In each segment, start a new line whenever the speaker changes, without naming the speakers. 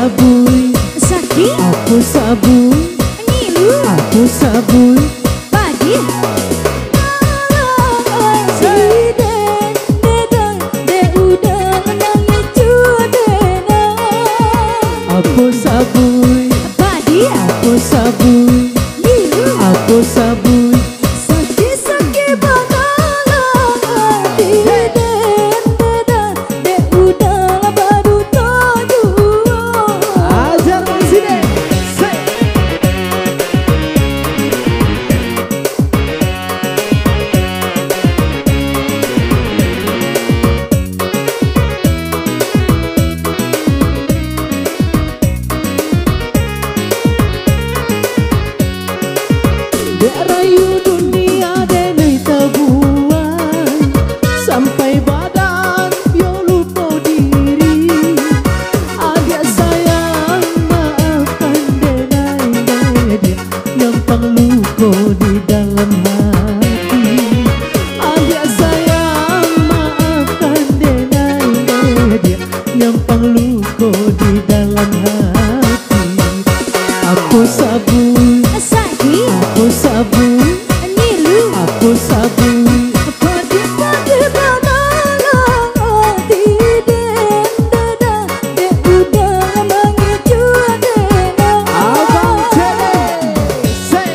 sabui
Sakti,
aku sabui
Nilu,
aku sabui
Padi.
aku sabui
Padi,
aku sabui
Nilu,
aku sabui
Sakti sakti bakala Deden deden de udah baru tahu.
ajar sini say. Rayu dunia denai tabuan sampai badan yo lupa diri. Adik sayang maafkan denai dia nyampang luka di dalam hati. Adik sayang maafkan denai dia nyampang luka di dalam hati. Aku sabui
Sakti,
aku sabui
Nilu,
aku sabui
Padi padi bakala Deden deden de udah mengeju deden.
abang cere say.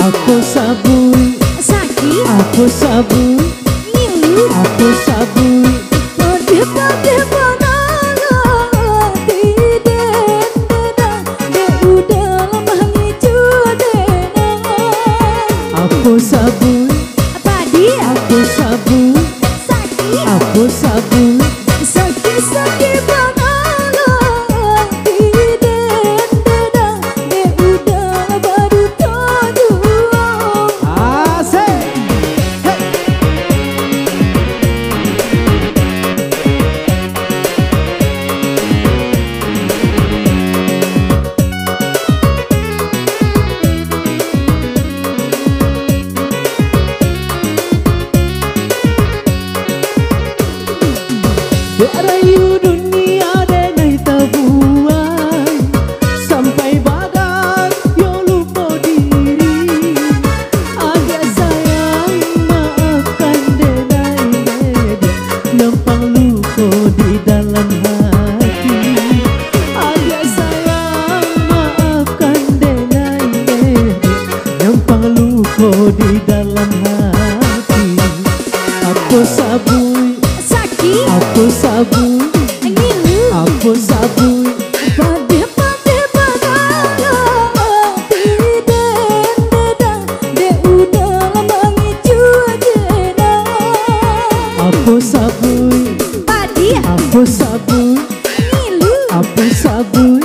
Aku sabui
Sakti,
aku sabui
Nilu,
aku sabui
padi padi bakala Deden deden de udah mengeju deden.
aku sabui
Padi,
aku sabui
Sakti,
aku sabui
sakti sakti bakala Deden deden de udah baru tahu.
asik hey. Rayu dunia denai tabuan sampai badan yo lupa diri. Adik sayang maafkan denai dia nyampang luka di dalam hati. Adik sayang maafkan denai dia nyampang luka di dalam hati. Aku sabui
Sakti,
aku sabui
Nilu,
aku sabui
padi padi bakala Deden deden de udah mengeju deden.
aku sabui
Padi,
aku sabui
Nilu,
aku sabui